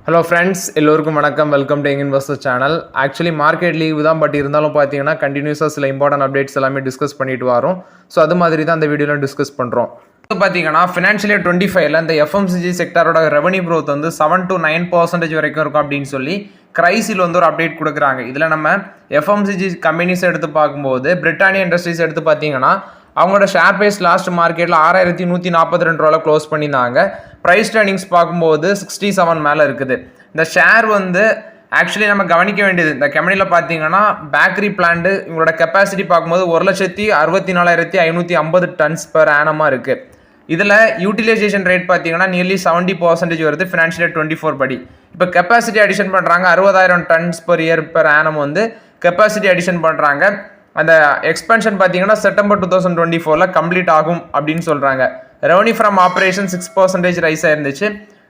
Hello friends, எல்லோருக்கும் வணக்கம். Welcome to young investor channel. Actually market leave தான், but இருந்தாலும் பார்த்தீங்கன்னா கண்டினியூஸாக சில இம்பார்ட்டன்ட் அப்டேட்ஸ் எல்லாமே டிஸ்கஸ் பண்ணிட்டு வரோம். ஸோ அது மாதிரி தான் அந்த வீடியோவில் டிஸ்கஸ் பண்ணுறோம். இப்போ பார்த்தீங்கன்னா ஃபினான்ஷியல் இயர் 25ல் இந்த எஃப்எம்சிஜி செக்டரோட ரெவன்யூ க்ரோத் வந்து 7 to 9% வரைக்கும் இருக்கும் அப்படின்னு சொல்லி கிரைசில் வந்து ஒரு அப்டேட் கொடுக்குறாங்க. இதில் நம்ம எஃப்எம்சிஜி கம்பெனிஸ் எடுத்து பார்க்கும்போது பிரிட்டானியா இண்டஸ்ட்ரீஸ் எடுத்து பார்த்தீங்கன்னா அவங்களோட ஷேர் ப்ரைஸ் லாஸ்ட் மார்க்கெட்டில் 6142 க்ளோஸ் பண்ணியிருந்தாங்க. ப்ரைஸ் டர்னிங்ஸ் பார்க்கும்போது 67 மேலே இருக்குது. இந்த ஷேர் வந்து ஆக்சுவலி நம்ம கவனிக்க வேண்டியது, இந்த கம்பெனியில் பார்த்தீங்கன்னா பேக்கரி பிளான்ட் இவங்களோட கெப்பாசிட்டி பார்க்கும்போது 1,64,550 டன்ஸ் பெர் ஆனமாக இருக்குது. இதில் யூட்டிலைசேஷன் ரேட் பார்த்தீங்கன்னா நியர்லி 70% வருது ஃபினான்ஷியல் இயர் 24 படி. இப்போ கெப்பாசிட்டி அடிஷன் பண்ணுறாங்க, 60,000 tons per year per annum வந்து கெப்பாசிட்டி அடிஷன் பண்ணுறாங்க. அந்த எக்ஸ்பென்ஷன் பார்த்தீங்கன்னா செப்டம்பர் 2024 கம்ப்ளீட் ஆகும் அப்படின்னு சொல்கிறாங்க. ரெவன்யூ ஃப்ரம் ஆப்ரேஷன் 6% ரைஸ் ஆயிருந்துச்சு.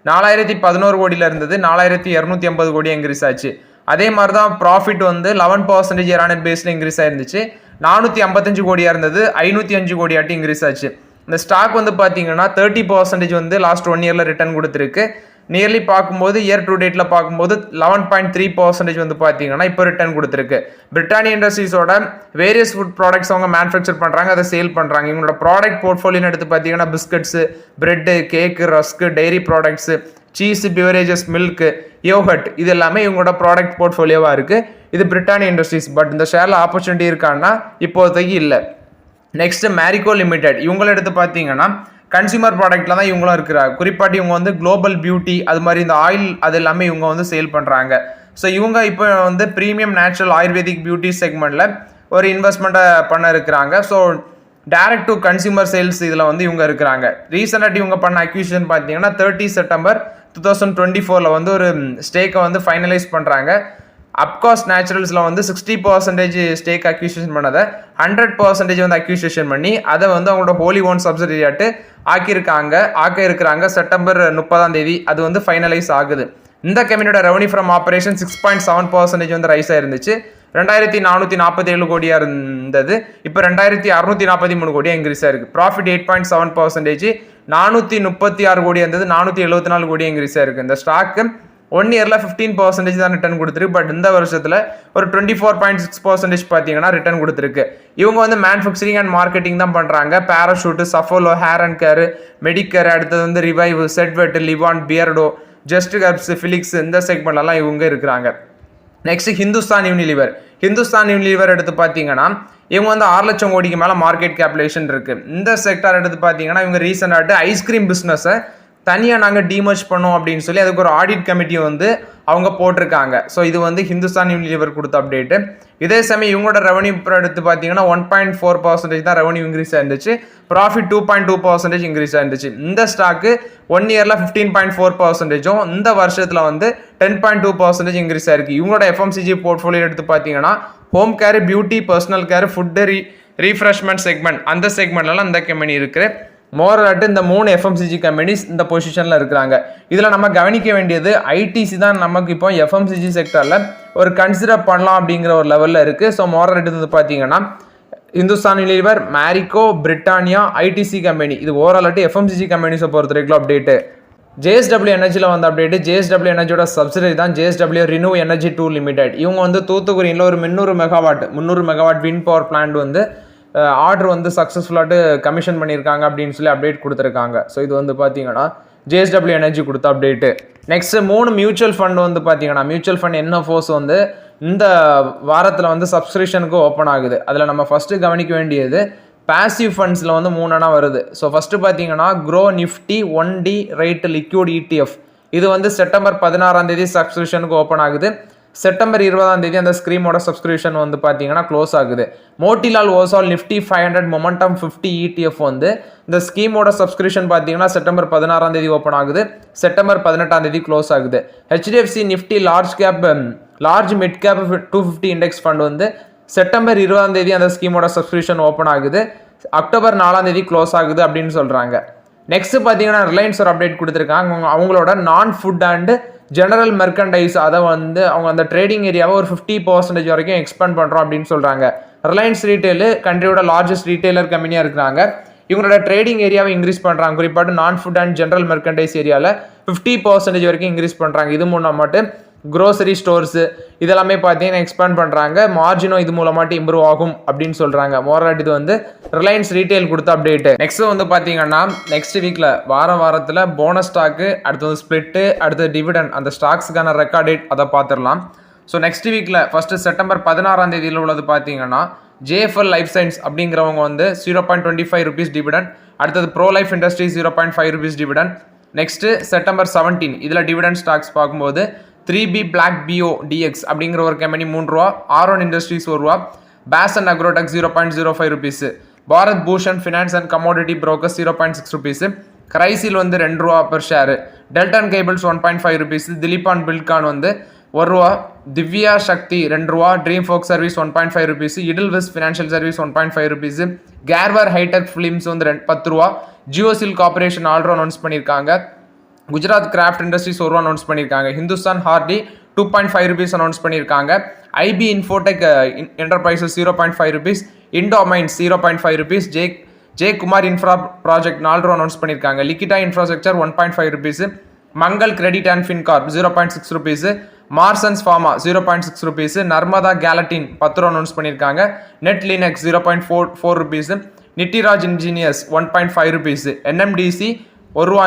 4011 கோடியில் இருந்தது 4250 கோடி இன்க்ரீஸ் ஆச்சு. அதே மாதிரி தான் ப்ராஃபிட் வந்து 11% இயர் ஆன் பேஸில் இன்க்ரீஸ் ஆயிருந்துச்சு. 455 கோடியாக இருந்தது 505 கோடியாட்டி இன்க்ரீஸ் ஆச்சு. இந்த ஸ்டாக் வந்து பார்த்தீங்கன்னா 30% வந்து லாஸ்ட் 1 இயரில் ரிட்டர்ன் கொடுத்துருக்கு. நியர்லி பார்க்கும்போது இயர் டு டேட்டில் பார்க்கும்போது 11.3% வந்து பார்த்தீங்கன்னா இப்போ ரிட்டர்ன் கொடுத்துருக்கு. பிரிட்டானியா இண்டஸ்ட்ரீஸோட வேரியஸ் ஃபுட் ப்ராடக்ட்ஸ் அவங்க மேனுஃபேக்சர் பண்ணுறாங்க, அதை சேல் பண்ணுறாங்க. இவங்களோட ப்ராடக்ட் போர்ட்ஃபோலியோன்னு எடுத்து பார்த்தீங்கன்னா biscuits, bread, cake, rusk, dairy products, cheese, beverages, milk, yogurt, இது எல்லாமே இவங்களோட ப்ராடக்ட் போர்ட்ஃபோலியோவாக இருக்குது. இது பிரிட்டானியா இண்டஸ்ட்ரீஸ். பட் இந்த ஷேரில் ஆப்பர்ச்சுனிட்டி இருக்கான்னா இப்போதைக்கு இல்லை. நெக்ஸ்ட் மேரிகோ லிமிடெட், இவங்கள எடுத்து பார்த்தீங்கன்னா கன்சியூமர் ப்ராடக்ட்ல தான் இவங்களும் இருக்கிறாங்க. குறிப்பாட்டி இவங்க வந்து குளோபல் பியூட்டி அது மாதிரி இந்த ஆயில் அது எல்லாமே இவங்க வந்து சேல் பண்ணுறாங்க. ஸோ இவங்க இப்போ வந்து ப்ரீமியம் நேச்சுரல் ஆயுர்வேதிக் பியூட்டி செக்மெண்ட்டில் ஒரு இன்வெஸ்ட்மெண்ட்டை பண்ண இருக்கிறாங்க. So direct to consumer sales இதில் வந்து இவங்க இருக்கிறாங்க. ரீசெண்டாக இவங்க பண்ண அக்யூசிஷன் பார்த்தீங்கன்னா 30 செப்டம்பர் 2024 வந்து ஒரு ஸ்டேக்கை வந்து ஃபைனலைஸ் பண்ணுறாங்க. அப்காஸ் நேச்சுரல்ஸில் வந்து 60% ஸ்டேக் அக்யூசிஷன் பண்ணதை 100% வந்து அக்யூசிஷன் பண்ணி அதை வந்து அவங்களோட ஹோலி ஓன் சப்சிடியாட்டு ஆக்க இருக்கிறாங்க. செப்டம்பர் 30 அது வந்து ஃபைனலைஸ் ஆகுது. இந்த கம்பெனியோட ரெவன்யூ ஃப்ரம் ஆப்ரேஷன் 6.7% வந்து ரைஸ் ஆயிருந்துச்சு. 2447 கோடியாக இருந்தது, இப்போ 2643 கோடியாக இன்க்ரீஸ் ஆயிருக்கு. ப்ராஃபிட் 8.7%, 436 கோடி இருந்தது 474 கோடியாக இன்க்ரீஸ் ஆயிருக்கு. இந்த ஸ்டாக்கு 1 இயரில் 15% தான் ரிட்டர்ன் கொடுத்துருக்கு. பட் இந்த வருஷத்தில் ஒரு 24.6% பார்த்தீங்கன்னா ரிட்டர்ன் கொடுத்துருக்கு. இவங்க வந்து மேனுஃபேக்சரிங் அண்ட் மார்க்கெட்டிங் தான் பண்ணுறாங்க. Parachute, Saffola, hair and care, Medicare, அடுத்தது வந்து Revive, Set Wet, Livon, Beardo, Just கப்ஸ், ஃபிலிக்ஸ், இந்த செக்மெண்ட்லாம் இவங்க இருக்கிறாங்க. நெக்ஸ்ட் ஹிந்துஸ்தான் யூனிலிவர் எடுத்து பார்த்தீங்கன்னா இவங்க வந்து 6 லட்சம் கோடிக்கு மேலே மார்க்கெட் கேபிடேஷன் இருக்குது. இந்த செக்டார் எடுத்து பார்த்தீங்கன்னா இவங்க ரீசெண்டாக ஐஸ்கிரீம் பிஸ்னஸை தனியாக நாங்கள் டீமர்ஜ் பண்ணோம் அப்படின்னு சொல்லி அதுக்கு ஒரு ஆடிட் கமிட்டி வந்து அவங்க போட்டிருக்காங்க. ஸோ இது வந்து ஹிந்துஸ்தான் யூனிலிவர் கொடுத்த அப்டேட்டு. இதே சமயம் இவங்களோட ரெவன்யூ எடுத்து பார்த்தீங்கன்னா 1.4% தான் ரெவன்யூ இன்க்ரீஸ் ஆயிருந்துச்சு. ப்ராஃபிட் 2.2% இன்க்ரீஸ் ஆயிருந்துச்சு. இந்த ஸ்டாக்கு 1 இயரில் 15.4%, இந்த வருஷத்தில் வந்து 10.2% இன்க்ரீஸ் ஆயிருக்கு. இவங்களோட எஃப்எம்சிஜி போர்ட்ஃபோலியோ எடுத்து பார்த்தீங்கன்னா home care, beauty, personal care, food, refreshment segment, அந்த செக்மெண்ட்லாம் இந்த கம்பெனி இருக்குது. மோரலாட்டு இந்த 3 எஃப்எம்சிஜி கம்பெனிஸ் இந்த பொசிஷனில் இருக்கிறாங்க. இதில் நம்ம கவனிக்க வேண்டியது ஐடிசி தான் நமக்கு இப்போ எஃப்எம்சிஜி செக்டரில் ஒரு கன்சிடர் பண்ணலாம் அப்படிங்கிற ஒரு லெவலில் இருக்குது. ஸோ மோரலாட்டு வந்து பார்த்தீங்கன்னா Hindustan Unilever, Marico, Britannia, ITC company, இது ஓவராலாட்டு எஃப்எம்சிஜி கம்பெனிஸை பொறுத்த வரைக்கும் அப்டேட்டு. ஜேஎஸ்டபிள்யூ எனர்ஜியில் வந்த அப்டேட்டு, ஜேஎஸ்டபிள்யூ எனர்ஜியோட சப்சிடரி தான் ஜேஎஸ்டபிள்யூ ரினியூ எனர்ஜி 2 லிமிடெட். இவங்க வந்து தூத்துக்குடியில் ஒரு 300 மெகாவாட் விண்ட் பவர் பிளான்ட் வந்து ஆர்டர் வந்து சக்ஸஸ்ஃபுல்லாட்டு கமிஷன் பண்ணியிருக்காங்க அப்படின்னு சொல்லி அப்டேட் கொடுத்துருக்காங்க. ஸோ இது வந்து பார்த்தீங்கன்னா ஜேஎஸ்டபிள்யூ எனர்ஜி கொடுத்த அப்டேட்டு. நெக்ஸ்ட் 3 மியூச்சுவல் ஃபண்ட் வந்து பார்த்தீங்கன்னா மியூச்சுவல் ஃபண்ட் என்எஃப்ஓஸ் வந்து இந்த வாரத்தில் வந்து சப்ஸ்கிரிப்ஷனுக்கு ஓப்பன் ஆகுது. அதில் நம்ம ஃபஸ்ட்டு கவனிக்க வேண்டியது பாசிவ் ஃபண்ட்ஸில் வந்து 3 வருது. ஸோ ஃபஸ்ட்டு பார்த்தீங்கன்னா grow Nifty 1D right liquid ETF, இது வந்து செப்டம்பர் 16 சப்ஸ்கிரிப்ஷனுக்கு ஓப்பன் ஆகுது. செப்டம்பர் 20 அந்த ஸ்கீமோட சப்ஸ்கிரிப்ஷன் வந்து பார்த்தீங்கன்னா க்ளோஸ் ஆகுது. மோட்டிலால் ஓசால் நிஃப்டி 500 மொமெண்டம் 50 ETF வந்து இந்த ஸ்கீமோட சப்ஸ்கிரிப்ஷன் பார்த்தீங்கன்னா செப்டம்பர் 16 ஓப்பன் ஆகுது, செப்டம்பர் 18 க்ளோஸ் ஆகுது. HDFC Nifty large mid cap 250 index fund வந்து செப்டம்பர் 20 அந்த ஸ்கீமோட சப்ஸ்கிரிப்ஷன் ஓப்பன் ஆகுது, அக்டோபர் 4 க்ளோஸ் ஆகுது அப்படின்னு சொல்கிறாங்க. நெக்ஸ்ட் பார்த்தீங்கன்னா ரிலையன்ஸ் ஒரு அப்டேட் கொடுத்துருக்காங்க. அவங்களோட நான் ஃபுட் அண்ட் ஜெனரல் மெர்கண்டைஸ் அதை வந்து அவங்க அந்த ட்ரேடிங் ஏரியாவை ஒரு 50% வரைக்கும் எக்ஸ்பேண்ட் பண்ணுறோம் அப்படின்னு சொல்கிறாங்க. ரிலையன்ஸ் ரீட்டெயிலு கண்ட்ரியோட லார்ஜஸ்ட் ரீட்டெயிலர் கம்பெனியாக இருக்கிறாங்க. இவங்களோட ட்ரேடிங் ஏரியாவை இன்க்ரீஸ் பண்ணுறாங்க. குறிப்பாக நான் ஃபுட் அண்ட் ஜென்ரல் மெர்கண்டைஸ் ஏரியாவில் 50% வரைக்கும் இன்க்ரீஸ் பண்ணுறாங்க. இது மூலமாட்டு க்ரோசரி ஸ்டோர்ஸு இதெல்லாமே பார்த்தீங்கன்னா எக்ஸ்பேண்ட் பண்ணுறாங்க. மார்ஜினும் இது மூலமாட்டு இம்ப்ரூவ் ஆகும் அப்படின்னு சொல்கிறாங்க. மோரலாட் இது வந்து ரிலையன்ஸ் ரீட்டைல் கொடுத்த அப்டேட்டு. நெக்ஸ்ட் வந்து பார்த்தீங்கன்னா நெக்ஸ்ட் வீக்கில் வாரத்தில் போனஸ் ஸ்டாக்கு, அடுத்தது ஸ்பிளிட்டு, அடுத்தது டிவிடன், அந்த ஸ்டாக்ஸுக்கான ரெக்கார்ட் டேட் அதை பார்த்துடலாம். ஸோ நெக்ஸ்ட் வீக்கில் ஃபஸ்ட்டு செப்டம்பர் 16 உள்ளது பார்த்தீங்கன்னா JFL லைஃப் சயின்ஸ் அப்படிங்கிறவங்க வந்து 0.25 rupees டிவிடன், அடுத்தது bro life industry 0.5 rupees dividend. Next September 17 இதில் டிவிடன் ஸ்டாக்ஸ் பார்க்கும்போது 3B Black BO DX அப்படிங்கிற ஒரு கம்பெனி 3 ரூபா, ஆரோன் இண்டஸ்ட்ரீஸ் 1 ரூபா, பேஸ் and Agrotech 0.05 rupees, Bharat Bhushan finance and commodity brokers 0.6 rupees, CRISIL வந்து 2 ரூபா per share, Delton cables 1.5 rupees, Dilip Buildcon வந்து 1 ரூபா, திவ்யா சக்தி 2 ரூபா, Dream Folks service 1.5 rupees, Edelweiss financial service 1.5 rupees, Garware hitech films வந்து 10 ரூபா, ஜியோசில் கார்பரேஷன் ஆல்ரோ அனௌன்ஸ் பண்ணியிருக்காங்க, குஜராத் கிராஃப்ட் இண்டஸ்ட்ரீஸ் 1 ரூபா announce பண்ணியிருக்காங்க, ஹிந்துஸ்தான் ஹார்டி 2.5 rupees அனௌன்ஸ் பண்ணியிருக்காங்க, IB Infotech enterprises 0.5 rupees, Indo Mines 0.5 rupees, J Kumar infra project 4 ரூபா அனௌன்ஸ் பண்ணியிருக்காங்க, Likhitha infrastructure 1.5 rupees, Mangal credit and Fincorp 0.6 rupees, Marsons pharma 0.6 rupees, Narmada gelatin 10 ரூபா announce பண்ணியிருக்காங்க, net Linux 0.4 rupees, Nitiraj engineers 1.5 rupees, NMDC 1 ரூபா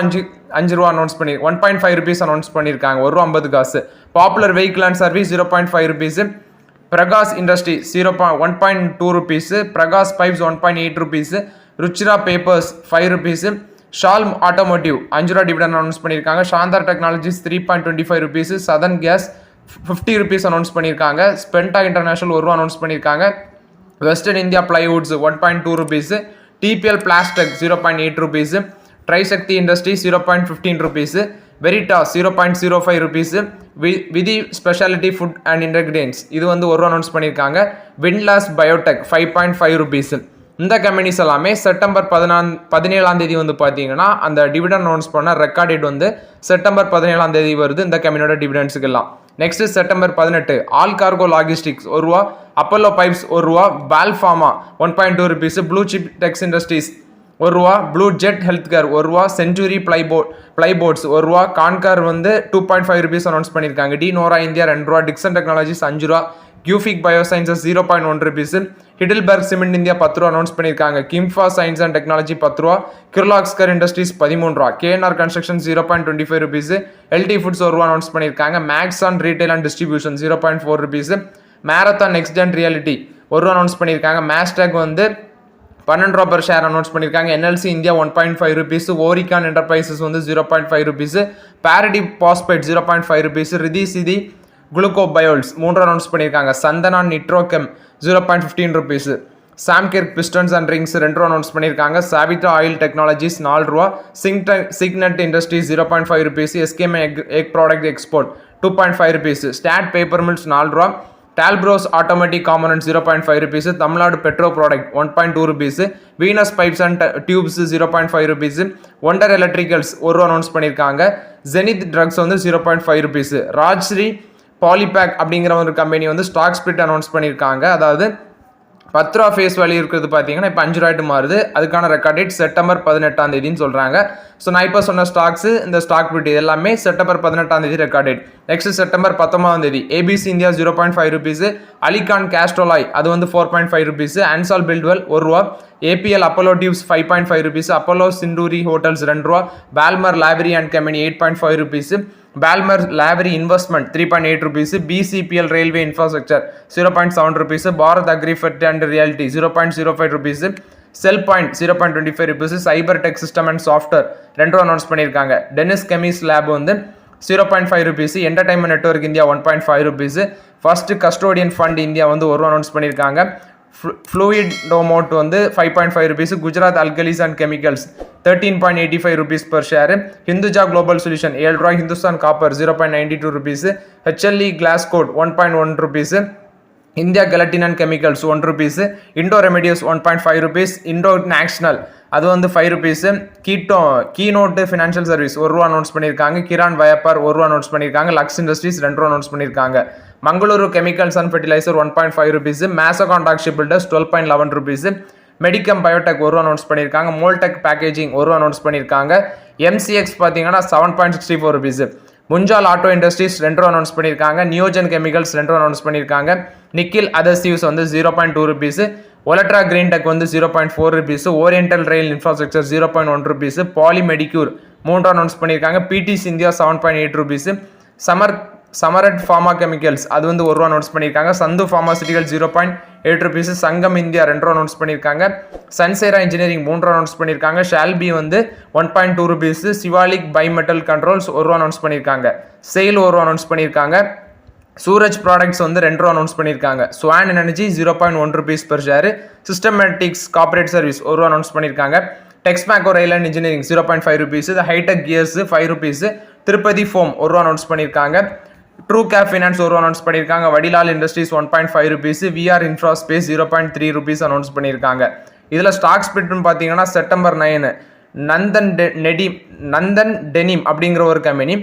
5 ரூபா announce பண்ணி 1.5 rupees announce பண்ணியிருக்காங்க, 1 ரூபா 50 காசு, popular vehicle and service 0.5 rupees, Prakash industry 1.2 rupees, Prakash pipes 1.8 rupees, Ruchira papers 5 rupees, ஷால்ம் automotive 5 ரூபா டிவிடன் அனௌன்ஸ் பண்ணியிருக்காங்க, Sandhar technologies 3.25 rupees, southern gas 50 rupees announce பண்ணியிருக்காங்க, ஸ்பென்டா இன்டர்நேஷனல் 1 ரூபா அனௌன்ஸ் பண்ணியிருக்காங்க, western India plywoods 1.2 rupees, TPL plastic 0.8 rupees, Trishakti industry 0.15 rupees, Veritas 0.05 rupees, Vidhi speciality food and ingredients இது வந்து 1 ரூபா announce பண்ணியிருக்காங்க, வின்லாஸ் பயோடெக் 5.5 rupees. இந்த கம்பெனிஸ் எல்லாமே செப்டம்பர் 17 வந்து பார்த்தீங்கன்னா அந்த டிவிடன் அனௌன்ஸ் பண்ண ரெக்கார்ட் டேட் வந்து செப்டம்பர் 17 வருது இந்த கம்பெனியோட டிவிடன்ஸுக்கு எல்லாம். Next September 18 all cargo logistics 1 ரூபா, அப்போலோ பைப்ஸ் 1 ரூபா, பால்ஃபார்மா 1.2 rupees, ப்ளூ சிப் டெக்ஸ் இண்டஸ்ட்ரீஸ் 1 ரூபா, ப்ளூ ஜெட் ஹெல்த் கேர் 1 ரூபா, செஞ்சுரி பிளைபோர்ட்ஸ் 1 ரூபா, கான்கார் வந்து 2.5 rupees அனௌன்ஸ் பண்ணியிருக்காங்க, டி நோரா இந்தியா 2 ரூபா, டிக்சன் டெக்னாலஜிஸ் 5 ரூபா, கியூஃபிக் பயோசைன்சஸ் 0.1 rupees, ஹிடில்பர்க் சிமெண்ட் இந்தியா 10 ரூபா அனௌன்ஸ் பண்ணியிருக்காங்க, கிம்ஃபா சயின்ஸ் அண்ட் டெக்னாலஜி 10 ரூபா, கிர்லாக்ஸ்கர் இண்டஸ்ட்ரீஸ் 13 ரூபா, KNR construction 0.25 rupees, LT foods 1 ரூபா அனௌன்ஸ் பண்ணியிருக்காங்க, Maxon retail and distribution 0.4 rupees, Marathon Next Gen realty 1 ரூபா அனௌன்ஸ் பண்ணியிருக்காங்க, மேஸ்டாக் வந்து 12 ரூபா பர் ஷேர் அனௌன்ஸ் பண்ணியிருக்காங்க, NLC India 1.5 rupees, Oricon enterprises வந்து 0.5 rupees, Paradeep phosphate 0.5 rupees, Riddhi Siddhi Gluco Biols 3 ரூபா அனௌன்ஸ் பண்ணியிருக்காங்க, Sadhana Nitrochem 0.15 rupees, Samkrg pistons and rings 2 ரூபா announce பண்ணியிருக்காங்க, சாவித்ரா ஆயில் டெக்னாலஜிஸ் 4 ரூபா, Signet industries 0.5 rupees, SKM egg product export 2.5 rupees, star paper mills 4 ரூபா, Talbros automatic components 0.5 rupees, Tamil Nadu petro product 1.2 rupees, Venus pipes and tubes 0.5 rupees, Wonder electricals 1 ரூபா announce பண்ணியிருக்காங்க, zenith drugs வந்து 0.5 rupees, Rajshri polybag அப்படிங்கிற ஒரு company வந்து stock split announce பண்ணியிருக்காங்க. அதாவது 10 ரூபா ஃபேஸ் வேல்யூ இருக்கிறது பார்த்தீங்கன்னா இப்போ 5 ரூபாய்ட்டு மாறுது. அதுக்கான ரெக்கார்ட் டேட் செப்டம்பர் 18 சொல்கிறாங்க. ஸோ நான் இப்போ சொன்ன ஸ்டாக்ஸ் இந்த ஸ்டாக் ஸ்பிளிட் இது எல்லாமே September 18 record date. Next September 19 ABC India 0.5 rupees, Alicon Castalloy அது வந்து 4.5 rupees, அன்சால் பில்ட்வெல் 1 ரூபா, APL Apollo tubes 5.5 rupees, Apollo Sindoori hotels 2 ரூபா, பால்மர் லேபரி and company 8.5 rupees, Balmer Lawrie investment 3.8 rupees, BCPL railway infrastructure 0.7 rupees, Bharat Agrifert and realty 0.05 rupees, cell point 0.25 rupees, cyber tech system and software 2 ரூபா announce பண்ணியிருக்காங்க, Denis கெமிஸ் lab வந்து 0.5 rupees, entertainment network India 1.5 rupees, first custodian fund India வந்து 1 ரூபா announce பண்ணியிருக்காங்க, fluid டோமோட் வந்து 5.5 rupees, Gujarat alkalies and chemicals 13.85 rupees per share, Hinduja global solution 7 ரூபா, Hindustan copper 0.92 rupees, HLE glass coat 1.1 rupees, India gelatin and chemicals 1 rupees, Indo Remedies 1.5 rupees, Indo National அது வந்து 5 rupees, keynote financial service 1 ரூபா announce பண்ணியிருக்காங்க, கிரான் வயப்பார் 1 ரூபா announce பண்ணியிருக்காங்க, lux industries 2 ரூபா announce பண்ணியிருக்காங்க, Mangaluru chemicals and fertilizer 1.5 rupees, Mazagon dock ship builders 12.11 rupees, Medicamen biotech ஒரு announce பண்ணியிருக்காங்க. மோல்டெக் பேக்கேஜிங் ஒரு அனௌன்ஸ் பண்ணியிருக்காங்க. எம்சிஎக்ஸ் பார்த்தீங்கன்னா 7.64 rupees. Munjal auto industries 2 announce பண்ணியிருக்காங்க. நியோஜன் கெமிக்கல்ஸ் 2 அனௌன்ஸ் பண்ணியிருக்காங்க. நிக்கில் அதர்சிவ்ஸ் வந்து 0.2 rupees. ஒலட்ரா கிரீன் டெக் வந்து 0.4 rupees. Oriental rail infrastructure 0.1 rupees. Poly Medicure 3 announce பண்ணியிருக்காங்க. PTC India 7.8 rupees. Samrat pharma chemicals அது வந்து 1 அனௌன்ஸ் பண்ணியிருக்காங்க. Sandu pharmaceutical 0.8 rupees. Sangam India 2 announce பண்ணியிருக்காங்க. சன்சேரா இன்ஜினியரிங் 3 அனௌன்ஸ் பண்ணியிருக்காங்க. ஷால்பி வந்து 1.2 rupees. Shivalik bimetal controls 1 announce பண்ணியிருக்காங்க. செயில் 1 அனௌன்ஸ் பண்ணியிருக்காங்க. சூரஜ் ப்ராடக்ட்ஸ் வந்து 2 அனௌன்ஸ் பண்ணியிருக்காங்க. Swan energy 0.1 rupees per share. Systematix corporate service 1 announce பண்ணியிருக்காங்க. Texmaco rail and engineering 0.5 rupees. Hitech gears 5 rupees. Tirupati foam 1 announce பண்ணியிருக்காங்க. True cap finance 1 announce பண்ணியிருக்காங்க. Vadilal industries 1.5 rupees. VR infra space 0.3 rupees announce பண்ணியிருக்காங்க. இதில் stock ஸ்பிட்னு பார்த்தீங்கன்னா September 9 Nandan denim அப்படிங்கிற ஒரு company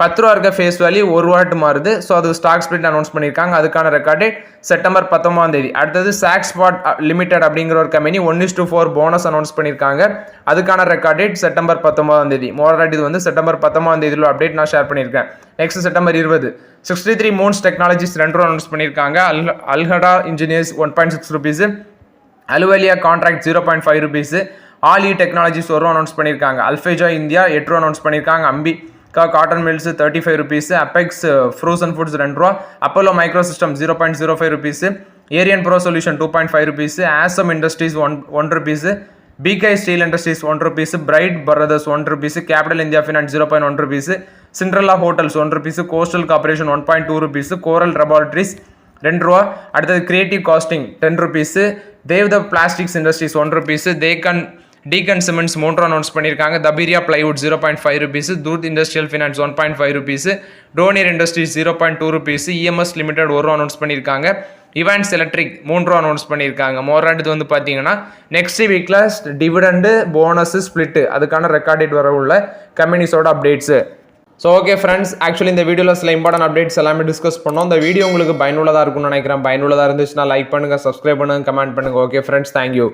10 ரூபா இருக்க ஃபேஸ் வேல்யூ 1 ரூபாட்டு மாறுது. ஸோ அது ஸ்டாக் ஸ்பிட் அனௌன்ஸ் பண்ணியிருக்காங்க. அதுக்கான ரெக்கார்ட் டேட் செப்டம்பர் 19. அடுத்தது சாக்ஸ்பாட் லிமிடெட் அப்படிங்கிற ஒரு கம்பெனி 1:4 போனஸ் அனௌன்ஸ் பண்ணியிருக்காங்க. அதுக்கான ரெக்கார்ட் டேட் செப்டம்பர் 19. மோரட் இது வந்து செப்டம்பர் 19 அப்டேட் நான் ஷேர் பண்ணியிருக்கேன். Next September 20 63 moons technologies 2 announce பண்ணியிருக்காங்க. அல்ஹடா engineers 1.6 rupees. Ahluwalia contract 0.5 rupees. ஆலி டெக்னாலஜிஸ் 1 அனௌன்ஸ் பண்ணியிருக்காங்க. அல்ஃபேஜா இந்தியா 8 அனௌன்ஸ் பண்ணியிருக்காங்க. Ambika cotton mills 35 rupees. Apex frozen foods 2 ரூபா. Apollo micro system 0.05 rupees. ஏரியன் ப்ரோ சொல்யூஷன் 2.5 rupees. ஆசம் industries 1 rupees. PK steel industries 1 rupees. Bright brothers 1 rupees. Capital India finance 0.1 rupees. Cinderella hotels 1 rupees. Coastal corporation 1.2 rupees. Coral laboratories 2 ரூபா. அடுத்தது creative casting 10 rupees. தேவ்த plastics industries 1 rupees. Deccan cements 3 announce பண்ணியிருக்காங்க. தபீரியா plywood 0.5 rupees. தூத் industrial finance 1.5 rupees. Donear industries 0.2 rupees. EMS limited 1 announce பண்ணியிருக்காங்க. Evans electric 3 announce பண்ணியிருக்காங்க. மோராட் இது வந்து பார்த்தீங்கன்னா நெக்ஸ்ட் வீக்கில் டிவிடெண்டு போனஸ் ஸ்பிளிட்டு அதுக்கான ரெக்கார்ட் டேட் வர உள்ள கம்பெனிஸோட updates. So okay friends, actually இந்த வீடியோவில் சில இம்பார்ட்டன்ட் அப்டேட்ஸ் எல்லாமே டிஸ்கஸ் பண்ணோம். இந்த வீடியோ உங்களுக்கு பயனுள்ளதாக இருக்கும்னு நினைக்கிறேன். பயனுள்ளதாக இருந்துச்சுன்னா லைக் பண்ணுங்கள், சப்ஸ்கிரைப் பண்ணுங்கள், கமெண்ட் பண்ணுங்கள். Okay friends, thank you.